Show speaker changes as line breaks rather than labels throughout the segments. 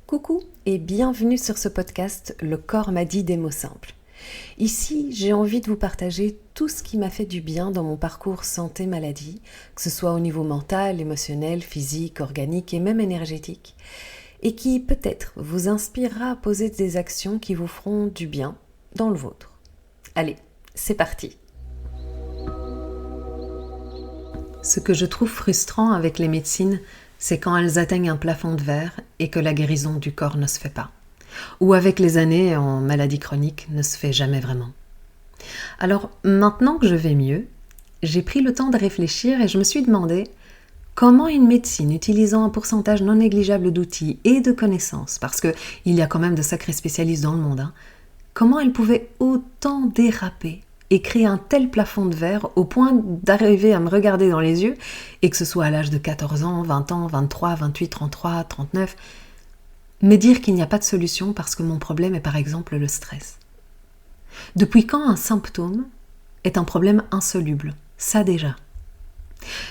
Coucou et bienvenue sur ce podcast Le corps m'a dit des mots simples. Ici, j'ai envie de vous partager tout ce qui m'a fait du bien dans mon parcours santé-maladie, que ce soit au niveau mental, émotionnel, physique, organique et même énergétique, et qui peut-être vous inspirera à poser des actions qui vous feront du bien dans le vôtre. Allez, c'est parti! Ce que je trouve frustrant avec les médecines, c'est quand elles atteignent un plafond de verre et que la guérison du corps ne se fait pas. Ou avec les années en maladie chronique ne se fait jamais vraiment. Alors maintenant que je vais mieux, j'ai pris le temps de réfléchir et je me suis demandé comment une médecine utilisant un pourcentage non négligeable d'outils et de connaissances, parce qu'il y a quand même de sacrés spécialistes dans le monde, comment elle pouvait autant déraper et créer un tel plafond de verre au point d'arriver à me regarder dans les yeux et que ce soit à l'âge de 14 ans, 20 ans, 23, 28, 33, 39, me dire qu'il n'y a pas de solution parce que mon problème est par exemple le stress. Depuis quand un symptôme est un problème insoluble? Ça déjà.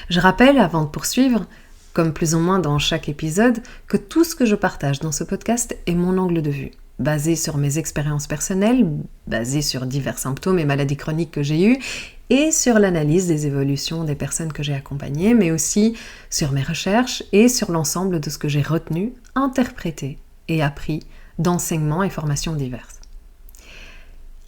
Je rappelle, avant de poursuivre, comme plus ou moins dans chaque épisode, que tout ce que je partage dans ce podcast est mon angle de vue, basé sur mes expériences personnelles, basé sur divers symptômes et maladies chroniques que j'ai eues, et sur l'analyse des évolutions des personnes que j'ai accompagnées, mais aussi sur mes recherches et sur l'ensemble de ce que j'ai retenu, interprété et appris d'enseignements et formations diverses.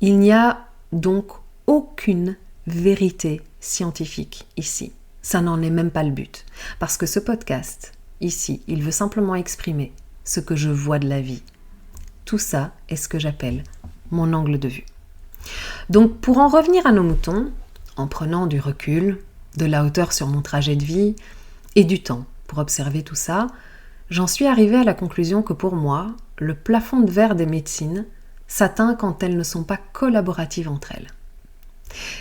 Il n'y a donc aucune vérité scientifique ici. Ça n'en est même pas le but, parce que ce podcast, ici, il veut simplement exprimer ce que je vois de la vie. Tout ça est ce que j'appelle mon angle de vue. Donc pour en revenir à nos moutons, en prenant du recul, de la hauteur sur mon trajet de vie et du temps pour observer tout ça, j'en suis arrivée à la conclusion que pour moi, le plafond de verre des médecines s'atteint quand elles ne sont pas collaboratives entre elles.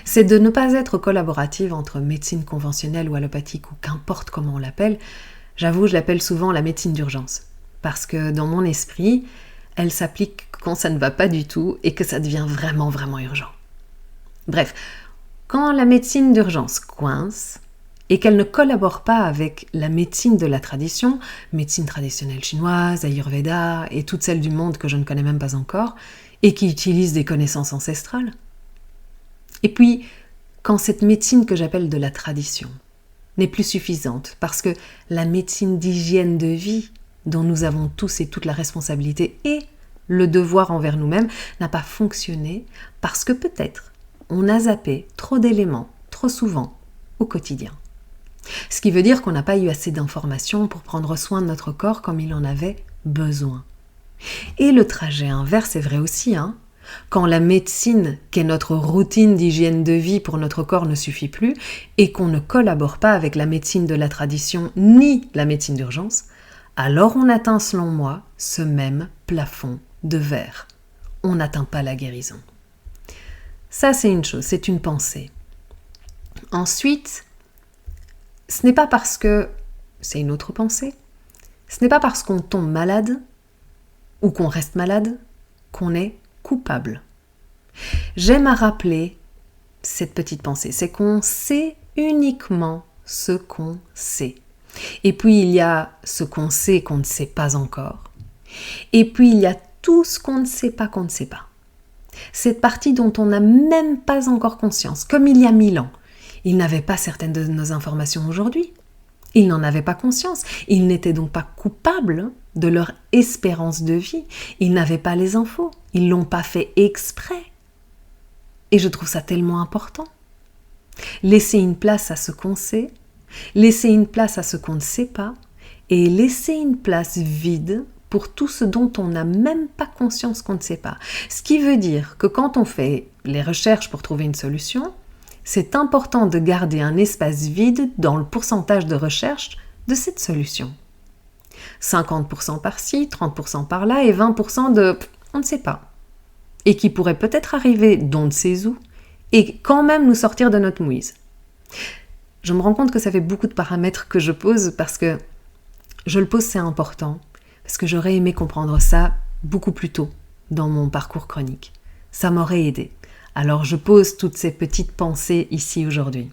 C'est de ne pas être collaborative entre médecine conventionnelle ou allopathique ou qu'importe comment on l'appelle. J'avoue, je l'appelle souvent la médecine d'urgence parce que dans mon esprit, elle s'applique quand ça ne va pas du tout et que ça devient vraiment, vraiment urgent. Bref, quand la médecine d'urgence coince et qu'elle ne collabore pas avec la médecine de la tradition, médecine traditionnelle chinoise, Ayurveda et toutes celles du monde que je ne connais même pas encore et qui utilisent des connaissances ancestrales. Et puis, quand cette médecine que j'appelle de la tradition n'est plus suffisante parce que la médecine d'hygiène de vie dont nous avons tous et toute la responsabilité et le devoir envers nous-mêmes n'a pas fonctionné parce que peut-être on a zappé trop d'éléments, trop souvent, au quotidien. Ce qui veut dire qu'on n'a pas eu assez d'informations pour prendre soin de notre corps comme il en avait besoin. Et le trajet inverse est vrai aussi, Quand la médecine, qui est notre routine d'hygiène de vie pour notre corps, ne suffit plus et qu'on ne collabore pas avec la médecine de la tradition ni la médecine d'urgence, alors on atteint, selon moi, ce même plafond de verre. On n'atteint pas la guérison. Ça, c'est une chose, c'est une pensée. Ensuite, ce n'est pas parce que, c'est une autre pensée, ce n'est pas parce qu'on tombe malade ou qu'on reste malade qu'on est coupable. J'aime à rappeler cette petite pensée, c'est qu'on sait uniquement ce qu'on sait. Et puis il y a ce qu'on sait qu'on ne sait pas encore. Et puis il y a tout ce qu'on ne sait pas qu'on ne sait pas. Cette partie dont on n'a même pas encore conscience, comme il y a 1000 ans. Il n'avait pas certaines de nos informations aujourd'hui. Il n'en avait pas conscience. Il n'était donc pas coupable de leur espérance de vie. Ils n'avaient pas les infos. Ils ne l'ont pas fait exprès. Et je trouve ça tellement important. Laisser une place à ce qu'on sait, laisser une place à ce qu'on ne sait pas, et laisser une place vide pour tout ce dont on n'a même pas conscience qu'on ne sait pas. Ce qui veut dire que quand on fait les recherches pour trouver une solution, c'est important de garder un espace vide dans le pourcentage de recherche de cette solution. 50% par-ci, 30% par-là et 20% de « on ne sait pas ». Et qui pourrait peut-être arriver d'on ne sait où et quand même nous sortir de notre mouise. Je me rends compte que ça fait beaucoup de paramètres que je pose parce que je le pose, c'est important. Parce que j'aurais aimé comprendre ça beaucoup plus tôt dans mon parcours chronique. Ça m'aurait aidé. Alors je pose toutes ces petites pensées ici aujourd'hui.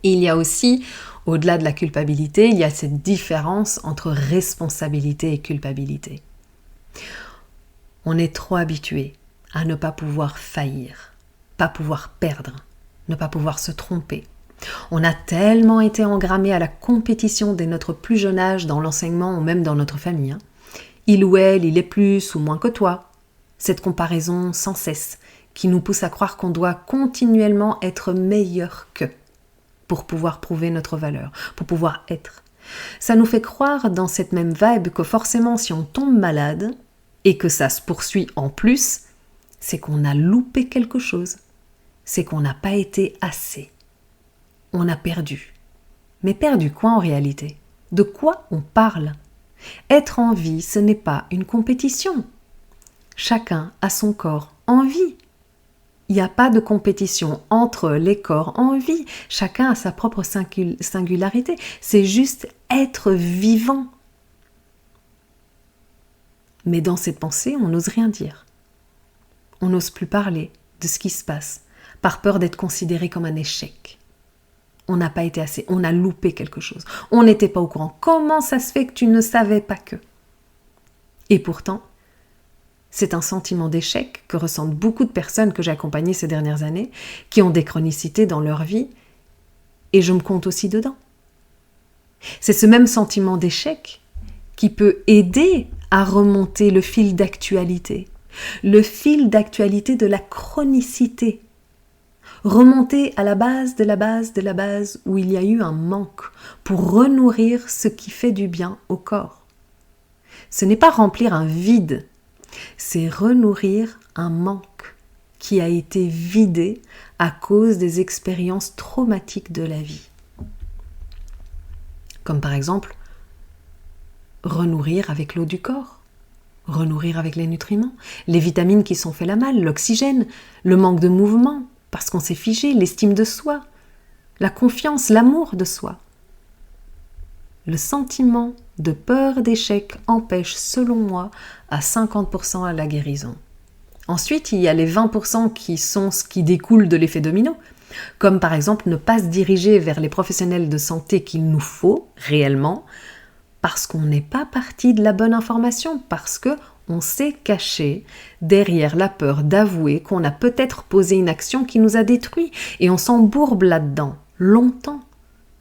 Et il y a aussi Au-delà de la culpabilité, il y a cette différence entre responsabilité et culpabilité. On est trop habitué à ne pas pouvoir faillir, pas pouvoir perdre, ne pas pouvoir se tromper. On a tellement été engrammé à la compétition dès notre plus jeune âge dans l'enseignement ou même dans notre famille. Il ou elle, il est plus ou moins que toi. Cette comparaison sans cesse qui nous pousse à croire qu'on doit continuellement être meilleur qu'eux pour pouvoir prouver notre valeur, pour pouvoir être. Ça nous fait croire dans cette même vibe que forcément si on tombe malade et que ça se poursuit en plus, c'est qu'on a loupé quelque chose, c'est qu'on n'a pas été assez. On a perdu. Mais perdu quoi en réalité? De quoi on parle? Être en vie, ce n'est pas une compétition. Chacun a son corps en vie. Il n'y a pas de compétition entre les corps en vie. Chacun a sa propre singularité. C'est juste être vivant. Mais dans cette pensée, on n'ose rien dire. On n'ose plus parler de ce qui se passe, par peur d'être considéré comme un échec. On n'a pas été assez, on a loupé quelque chose. On n'était pas au courant. Comment ça se fait que tu ne savais pas que? Et pourtant, c'est un sentiment d'échec que ressentent beaucoup de personnes que j'ai accompagnées ces dernières années, qui ont des chronicités dans leur vie, et je me compte aussi dedans. C'est ce même sentiment d'échec qui peut aider à remonter le fil d'actualité de la chronicité. Remonter à la base de la base de la base où il y a eu un manque pour renourrir ce qui fait du bien au corps. Ce n'est pas remplir un vide, c'est renourrir un manque qui a été vidé à cause des expériences traumatiques de la vie. Comme par exemple, renourrir avec l'eau du corps, renourrir avec les nutriments, les vitamines qui sont fait la malle, l'oxygène, le manque de mouvement, parce qu'on s'est figé, l'estime de soi, la confiance, l'amour de soi. Le sentiment de peur d'échec empêche, selon moi, à 50% à la guérison. Ensuite, il y a les 20% qui sont ce qui découle de l'effet domino, comme par exemple ne pas se diriger vers les professionnels de santé qu'il nous faut réellement, parce qu'on n'est pas parti de la bonne information, parce que on s'est caché derrière la peur d'avouer qu'on a peut-être posé une action qui nous a détruits et on s'embourbe là-dedans, longtemps,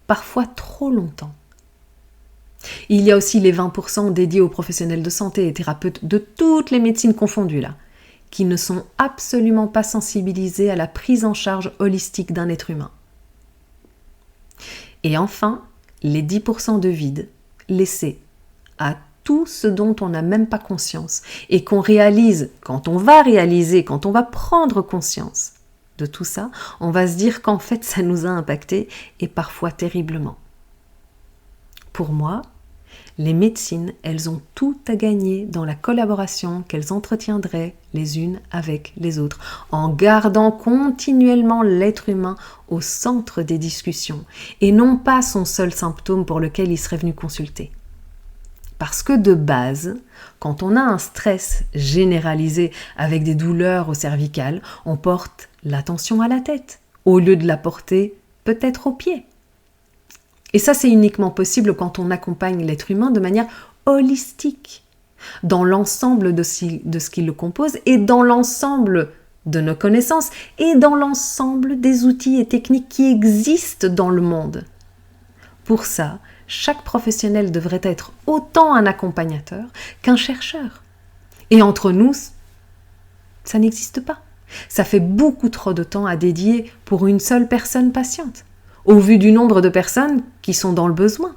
parfois trop longtemps. Il y a aussi les 20% dédiés aux professionnels de santé et thérapeutes de toutes les médecines confondues là, qui ne sont absolument pas sensibilisés à la prise en charge holistique d'un être humain. Et enfin, les 10% de vide laissés à tout ce dont on n'a même pas conscience et qu'on réalise, quand on va prendre conscience de tout ça, on va se dire qu'en fait ça nous a impacté et parfois terriblement. Pour moi, les médecines, elles ont tout à gagner dans la collaboration qu'elles entretiendraient les unes avec les autres, en gardant continuellement l'être humain au centre des discussions et non pas son seul symptôme pour lequel il serait venu consulter. Parce que de base, quand on a un stress généralisé avec des douleurs au cervical, on porte l'attention à la tête, au lieu de la porter peut-être aux pieds. Et ça, c'est uniquement possible quand on accompagne l'être humain de manière holistique, dans l'ensemble de ce qui le compose et dans l'ensemble de nos connaissances et dans l'ensemble des outils et techniques qui existent dans le monde. Pour ça, chaque professionnel devrait être autant un accompagnateur qu'un chercheur. Et entre nous, ça n'existe pas. Ça fait beaucoup trop de temps à dédier pour une seule personne patiente, au vu du nombre de personnes qui sont dans le besoin.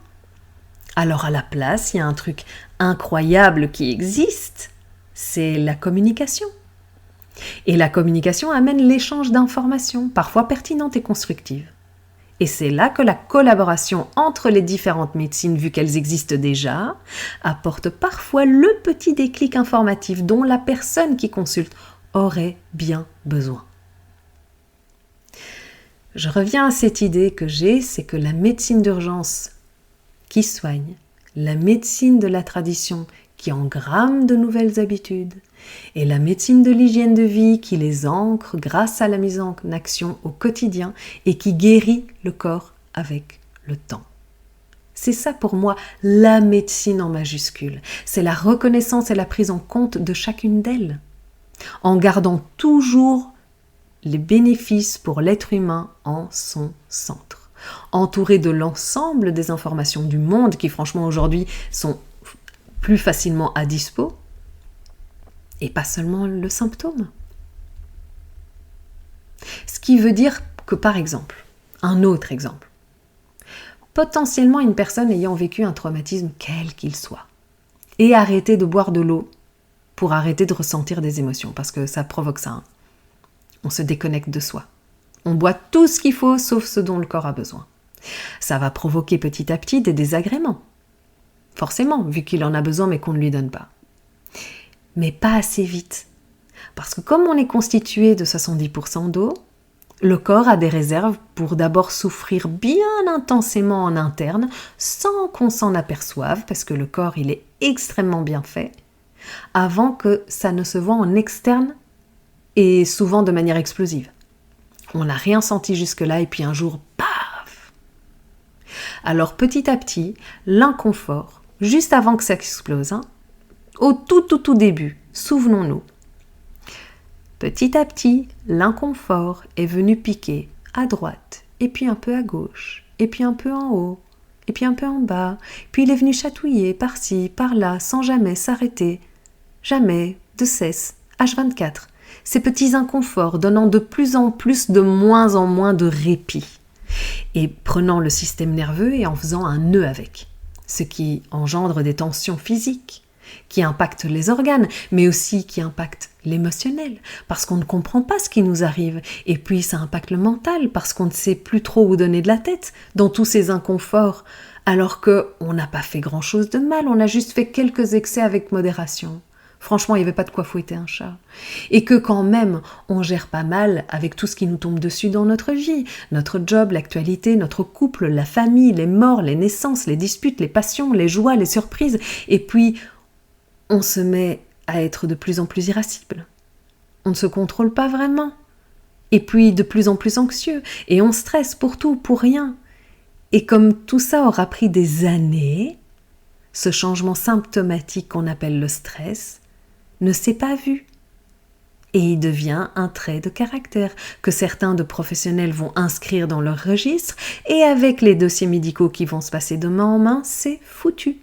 Alors à la place, il y a un truc incroyable qui existe, c'est la communication. Et la communication amène l'échange d'informations, parfois pertinentes et constructives. Et c'est là que la collaboration entre les différentes médecines, vu qu'elles existent déjà, apporte parfois le petit déclic informatif dont la personne qui consulte aurait bien besoin. Je reviens à cette idée que j'ai, c'est que la médecine d'urgence qui soigne, la médecine de la tradition qui engramme de nouvelles habitudes, et la médecine de l'hygiène de vie qui les ancre grâce à la mise en action au quotidien et qui guérit le corps avec le temps. C'est ça pour moi la médecine en majuscule. C'est la reconnaissance et la prise en compte de chacune d'elles, en gardant toujours les bénéfices pour l'être humain en son centre, entouré de l'ensemble des informations du monde qui franchement aujourd'hui sont plus facilement à dispo, et pas seulement le symptôme. Ce qui veut dire que par exemple, un autre exemple, potentiellement une personne ayant vécu un traumatisme quel qu'il soit, et arrêter de boire de l'eau pour arrêter de ressentir des émotions, parce que ça provoque ça. Hein. On se déconnecte de soi. On boit tout ce qu'il faut, sauf ce dont le corps a besoin. Ça va provoquer petit à petit des désagréments. Forcément, vu qu'il en a besoin mais qu'on ne lui donne pas. Mais pas assez vite. Parce que comme on est constitué de 70% d'eau, le corps a des réserves pour d'abord souffrir bien intensément en interne, sans qu'on s'en aperçoive, parce que le corps il est extrêmement bien fait, avant que ça ne se voit en externe et souvent de manière explosive. On n'a rien senti jusque-là et puis un jour, paf! Alors petit à petit, l'inconfort, juste avant que ça explose, hein, au tout début, souvenons-nous, petit à petit, l'inconfort est venu piquer à droite, et puis un peu à gauche, et puis un peu en haut, et puis un peu en bas, puis il est venu chatouiller par-ci, par-là, sans jamais s'arrêter, jamais de cesse, H24. Ces petits inconforts donnant de plus en plus, de moins en moins de répit, et prenant le système nerveux et en faisant un nœud avec, ce qui engendre des tensions physiques, qui impactent les organes, mais aussi qui impactent l'émotionnel, parce qu'on ne comprend pas ce qui nous arrive, et puis ça impacte le mental, parce qu'on ne sait plus trop où donner de la tête dans tous ces inconforts, alors qu'on n'a pas fait grand-chose de mal, on a juste fait quelques excès avec modération. Franchement, il n'y avait pas de quoi fouetter un chat. Et que quand même, on gère pas mal avec tout ce qui nous tombe dessus dans notre vie. Notre job, l'actualité, notre couple, la famille, les morts, les naissances, les disputes, les passions, les joies, les surprises. Et puis, on se met à être de plus en plus irascible. On ne se contrôle pas vraiment. Et puis, de plus en plus anxieux. Et on stresse pour tout, pour rien. Et comme tout ça aura pris des années, ce changement symptomatique qu'on appelle le stress ne s'est pas vu. Et il devient un trait de caractère que certains de professionnels vont inscrire dans leur registre et avec les dossiers médicaux qui vont se passer de main en main, c'est foutu.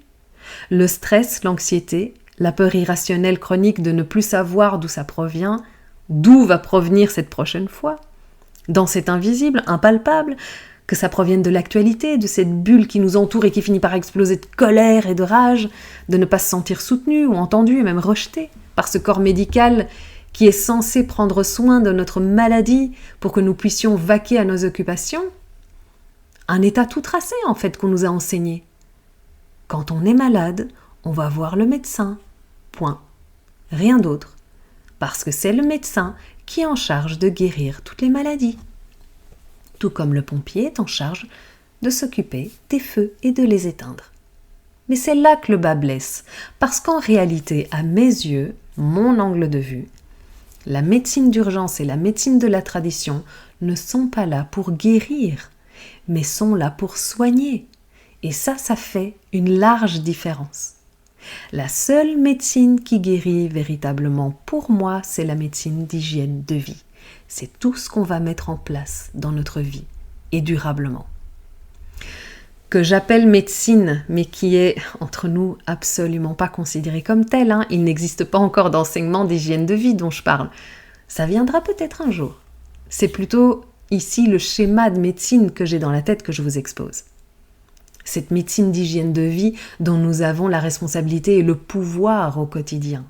Le stress, l'anxiété, la peur irrationnelle chronique de ne plus savoir d'où ça provient, d'où va provenir cette prochaine fois, dans cet invisible, impalpable, que ça provienne de l'actualité, de cette bulle qui nous entoure et qui finit par exploser de colère et de rage, de ne pas se sentir soutenu ou entendu et même rejeté par ce corps médical qui est censé prendre soin de notre maladie pour que nous puissions vaquer à nos occupations. Un état tout tracé en fait qu'on nous a enseigné. Quand on est malade, on va voir le médecin. Point. Rien d'autre. Parce que c'est le médecin qui est en charge de guérir toutes les maladies. Tout comme le pompier est en charge de s'occuper des feux et de les éteindre. Mais c'est là que le bas blesse, parce qu'en réalité, à mes yeux, mon angle de vue, la médecine d'urgence et la médecine de la tradition ne sont pas là pour guérir, mais sont là pour soigner. Et ça fait une large différence. La seule médecine qui guérit véritablement pour moi, c'est la médecine d'hygiène de vie. C'est tout ce qu'on va mettre en place dans notre vie, et durablement. Que j'appelle médecine, mais qui est, entre nous, absolument pas considérée comme telle. Hein. Il n'existe pas encore d'enseignement d'hygiène de vie dont je parle. Ça viendra peut-être un jour. C'est plutôt ici le schéma de médecine que j'ai dans la tête que je vous expose. Cette médecine d'hygiène de vie dont nous avons la responsabilité et le pouvoir au quotidien,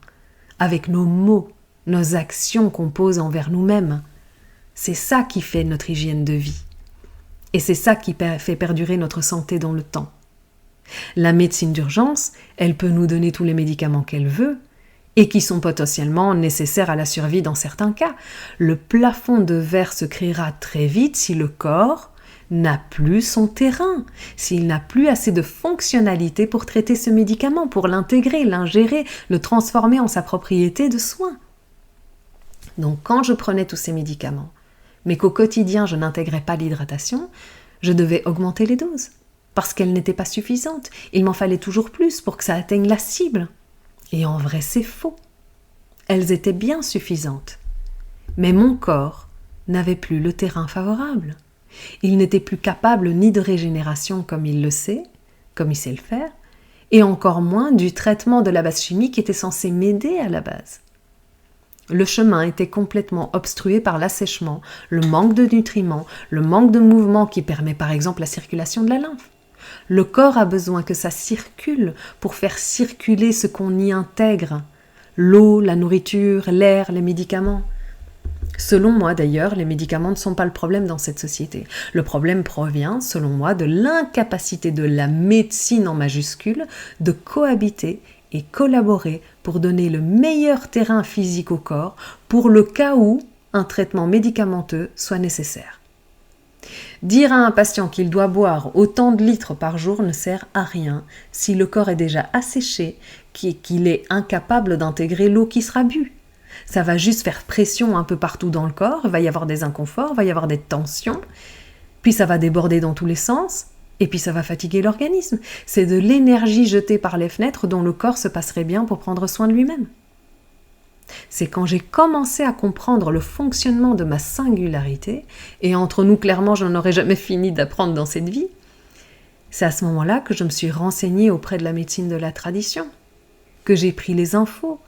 avec nos mots, nos actions qu'on pose envers nous-mêmes. C'est ça qui fait notre hygiène de vie. Et c'est ça qui fait perdurer notre santé dans le temps. La médecine d'urgence, elle peut nous donner tous les médicaments qu'elle veut et qui sont potentiellement nécessaires à la survie dans certains cas. Le plafond de verre se créera très vite si le corps n'a plus son terrain, s'il n'a plus assez de fonctionnalité pour traiter ce médicament, pour l'intégrer, l'ingérer, le transformer en sa propriété de soin. Donc quand je prenais tous ces médicaments, mais qu'au quotidien je n'intégrais pas l'hydratation, je devais augmenter les doses. parce qu'elles n'étaient pas suffisantes. Il m'en fallait toujours plus pour que ça atteigne la cible. Et en vrai, c'est faux. Elles étaient bien suffisantes. Mais mon corps n'avait plus le terrain favorable. Il n'était plus capable ni de régénération comme il le sait, comme il sait le faire, et encore moins du traitement de la base chimique qui était censé m'aider à la base. Le chemin était complètement obstrué par l'assèchement, le manque de nutriments, le manque de mouvement qui permet par exemple la circulation de la lymphe. Le corps a besoin que ça circule pour faire circuler ce qu'on y intègre, l'eau, la nourriture, l'air, les médicaments. Selon moi d'ailleurs, les médicaments ne sont pas le problème dans cette société. Le problème provient, selon moi, de l'incapacité de la médecine en majuscule de cohabiter et collaborer pour donner le meilleur terrain physique au corps pour le cas où un traitement médicamenteux soit nécessaire. Dire à un patient qu'il doit boire autant de litres par jour ne sert à rien si le corps est déjà asséché, qu'il est incapable d'intégrer l'eau qui sera bue. Ça va juste faire pression un peu partout dans le corps, il va y avoir des inconforts, il va y avoir des tensions, puis ça va déborder dans tous les sens, et puis ça va fatiguer l'organisme. C'est de l'énergie jetée par les fenêtres dont le corps se passerait bien pour prendre soin de lui-même. C'est quand j'ai commencé à comprendre le fonctionnement de ma singularité, et entre nous, clairement, je n'en aurais jamais fini d'apprendre dans cette vie, c'est à ce moment-là que je me suis renseignée auprès de la médecine de la tradition, que j'ai pris les infos,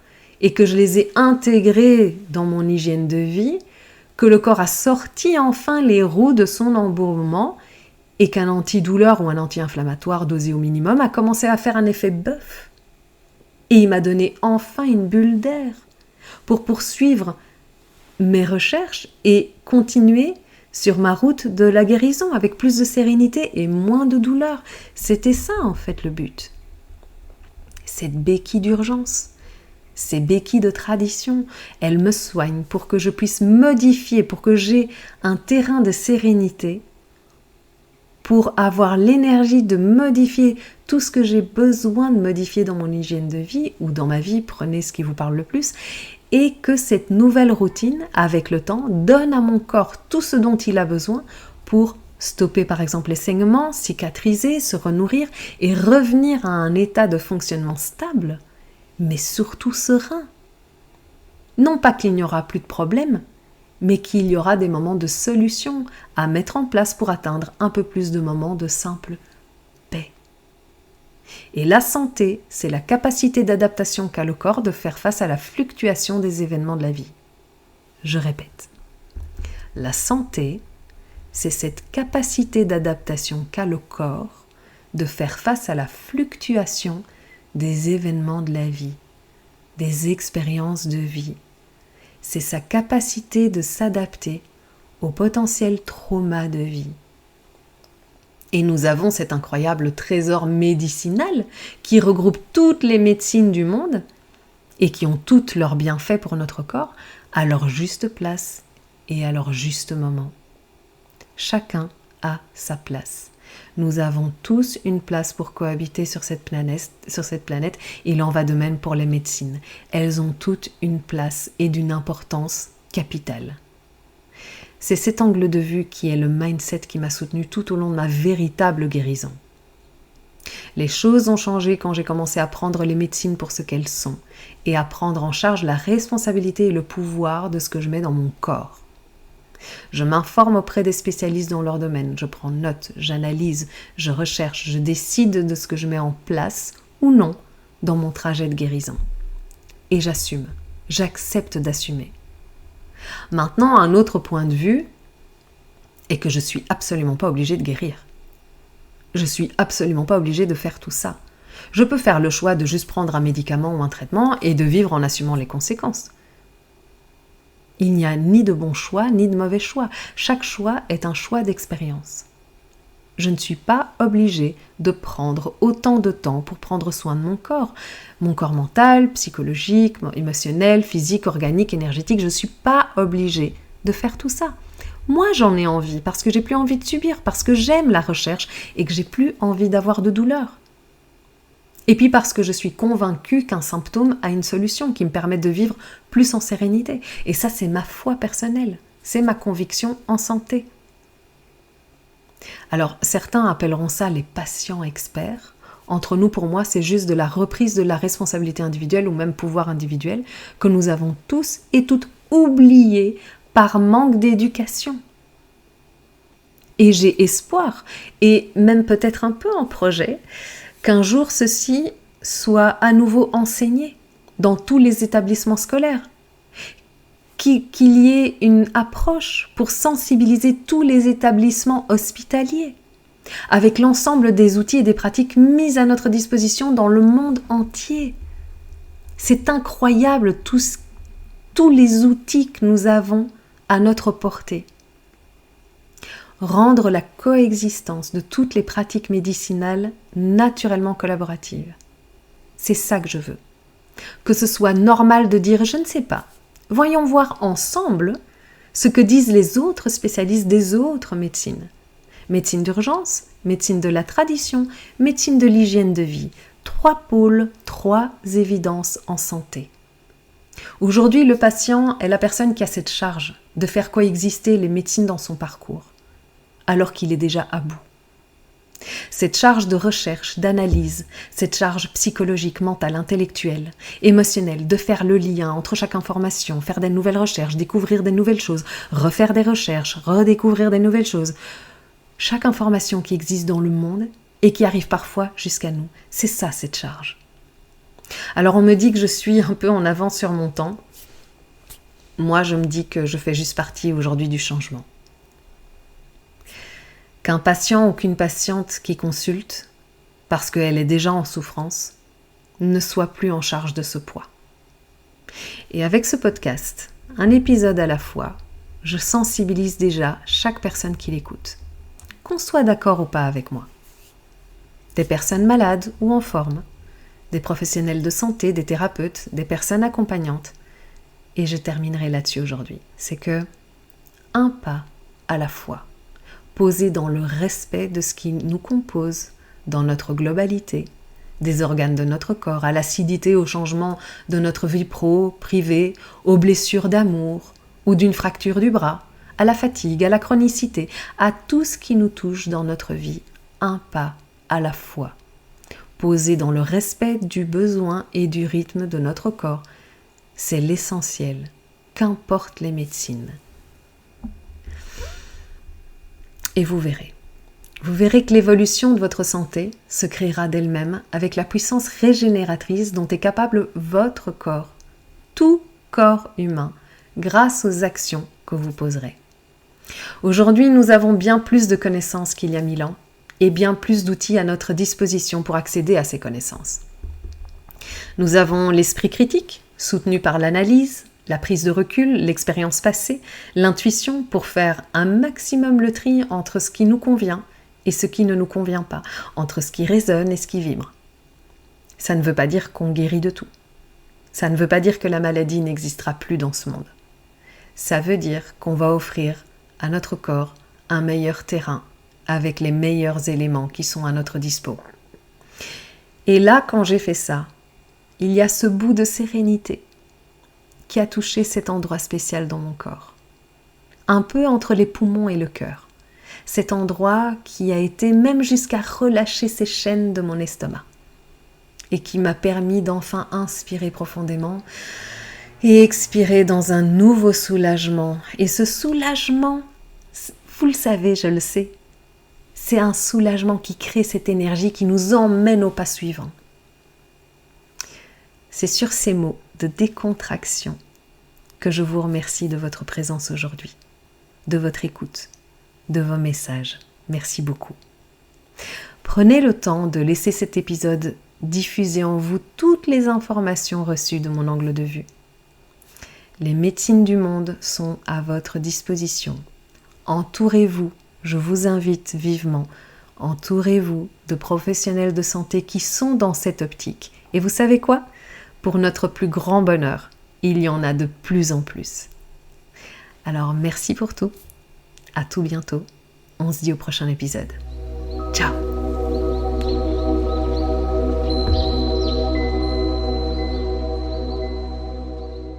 et que je les ai intégrées dans mon hygiène de vie, que le corps a sorti enfin les roues de son embourbement, et qu'un antidouleur ou un anti-inflammatoire dosé au minimum a commencé à faire un effet bœuf. Et il m'a donné enfin une bulle d'air pour poursuivre mes recherches et continuer sur ma route de la guérison avec plus de sérénité et moins de douleur. C'était ça en fait le but. Cette béquille d'urgence, ces béquilles de tradition, elles me soignent pour que je puisse modifier, pour que j'ai un terrain de sérénité, pour avoir l'énergie de modifier tout ce que j'ai besoin de modifier dans mon hygiène de vie ou dans ma vie, prenez ce qui vous parle le plus, et que cette nouvelle routine, avec le temps, donne à mon corps tout ce dont il a besoin pour stopper par exemple les saignements, cicatriser, se renourrir et revenir à un état de fonctionnement stable, mais surtout serein. Non pas qu'il n'y aura plus de problème, mais qu'il y aura des moments de solution à mettre en place pour atteindre un peu plus de moments de simple paix. Et la santé, c'est la capacité d'adaptation qu'a le corps de faire face à la fluctuation des événements de la vie. Je répète, la santé, c'est cette capacité d'adaptation qu'a le corps de faire face à la fluctuation des événements de la vie, des expériences de vie. C'est sa capacité de s'adapter au potentiel trauma de vie. Et nous avons cet incroyable trésor médicinal qui regroupe toutes les médecines du monde et qui ont toutes leurs bienfaits pour notre corps à leur juste place et à leur juste moment. Chacun a sa place. Nous avons tous une place pour cohabiter sur cette planète. Il en va de même pour les médecines. Elles ont toutes une place et d'une importance capitale. C'est cet angle de vue qui est le mindset qui m'a soutenu tout au long de ma véritable guérison. Les choses ont changé quand j'ai commencé à prendre les médecines pour ce qu'elles sont et à prendre en charge la responsabilité et le pouvoir de ce que je mets dans mon corps. Je m'informe auprès des spécialistes dans leur domaine, je prends note, j'analyse, je recherche, je décide de ce que je mets en place ou non dans mon trajet de guérison. Et j'assume, j'accepte d'assumer. Maintenant, un autre point de vue est que je ne suis absolument pas obligée de guérir. Je ne suis absolument pas obligée de faire tout ça. Je peux faire le choix de juste prendre un médicament ou un traitement et de vivre en assumant les conséquences. Il n'y a ni de bon choix, ni de mauvais choix. Chaque choix est un choix d'expérience. Je ne suis pas obligée de prendre autant de temps pour prendre soin de mon corps mental, psychologique, émotionnel, physique, organique, énergétique. Je ne suis pas obligée de faire tout ça. Moi, j'en ai envie parce que j'ai plus envie de subir, parce que j'aime la recherche et que j'ai plus envie d'avoir de douleur. Et puis parce que je suis convaincue qu'un symptôme a une solution qui me permet de vivre plus en sérénité. Et ça, c'est ma foi personnelle. C'est ma conviction en santé. Alors, certains appelleront ça les patients experts. Entre nous, pour moi, c'est juste de la reprise de la responsabilité individuelle ou même pouvoir individuel que nous avons tous et toutes oublié par manque d'éducation. Et j'ai espoir, et même peut-être un peu en projet, qu'un jour ceci soit à nouveau enseigné dans tous les établissements scolaires. Qu'il y ait une approche pour sensibiliser tous les établissements hospitaliers, avec l'ensemble des outils et des pratiques mises à notre disposition dans le monde entier. C'est incroyable tous les outils que nous avons à notre portée. Rendre la coexistence de toutes les pratiques médicinales naturellement collaboratives. C'est ça que je veux. Que ce soit normal de dire « je ne sais pas ». Voyons voir ensemble ce que disent les autres spécialistes des autres médecines. Médecine d'urgence, médecine de la tradition, médecine de l'hygiène de vie. 3 pôles, 3 évidences en santé. Aujourd'hui, le patient est la personne qui a cette charge de faire coexister les médecines dans son parcours, alors qu'il est déjà à bout. Cette charge de recherche, d'analyse, cette charge psychologique, mentale, intellectuelle, émotionnelle, de faire le lien entre chaque information, faire des nouvelles recherches, découvrir des nouvelles choses, refaire des recherches, redécouvrir des nouvelles choses. Chaque information qui existe dans le monde et qui arrive parfois jusqu'à nous, c'est ça cette charge. Alors on me dit que je suis un peu en avance sur mon temps. Moi je me dis que je fais juste partie aujourd'hui du changement. Qu'un patient ou qu'une patiente qui consulte, parce qu'elle est déjà en souffrance, ne soit plus en charge de ce poids. Et avec ce podcast, un épisode à la fois, je sensibilise déjà chaque personne qui l'écoute, qu'on soit d'accord ou pas avec moi. Des personnes malades ou en forme, des professionnels de santé, des thérapeutes, des personnes accompagnantes. Et je terminerai là-dessus aujourd'hui. C'est que un pas à la fois, posé dans le respect de ce qui nous compose, dans notre globalité, des organes de notre corps, à l'acidité, au changement de notre vie privée, aux blessures d'amour ou d'une fracture du bras, à la fatigue, à la chronicité, à tout ce qui nous touche dans notre vie, un pas à la fois, posé dans le respect du besoin et du rythme de notre corps. C'est l'essentiel, qu'importent les médecines. Et vous verrez que l'évolution de votre santé se créera d'elle-même avec la puissance régénératrice dont est capable votre corps, tout corps humain, grâce aux actions que vous poserez. Aujourd'hui, nous avons bien plus de connaissances qu'il y a 1000 ans et bien plus d'outils à notre disposition pour accéder à ces connaissances. Nous avons l'esprit critique, soutenu par l'analyse, la prise de recul, l'expérience passée, l'intuition pour faire un maximum le tri entre ce qui nous convient et ce qui ne nous convient pas, entre ce qui résonne et ce qui vibre. Ça ne veut pas dire qu'on guérit de tout. Ça ne veut pas dire que la maladie n'existera plus dans ce monde. Ça veut dire qu'on va offrir à notre corps un meilleur terrain avec les meilleurs éléments qui sont à notre dispo. Et là, quand j'ai fait ça, il y a ce bout de sérénité qui a touché cet endroit spécial dans mon corps. Un peu entre les poumons et le cœur. Cet endroit qui a été même jusqu'à relâcher ces chaînes de mon estomac. Et qui m'a permis d'enfin inspirer profondément et expirer dans un nouveau soulagement. Et ce soulagement, vous le savez, je le sais, c'est un soulagement qui crée cette énergie qui nous emmène au pas suivant. C'est sur ces mots de décontraction que je vous remercie de votre présence aujourd'hui, de votre écoute, de vos messages. Merci beaucoup. Prenez le temps de laisser cet épisode diffuser en vous toutes les informations reçues de mon angle de vue. Les médecines du monde sont à votre disposition. Entourez-vous, je vous invite vivement, entourez-vous de professionnels de santé qui sont dans cette optique. Et vous savez quoi ? Pour notre plus grand bonheur, il y en a de plus en plus. Alors merci pour tout. À tout bientôt. On se dit au prochain épisode. Ciao.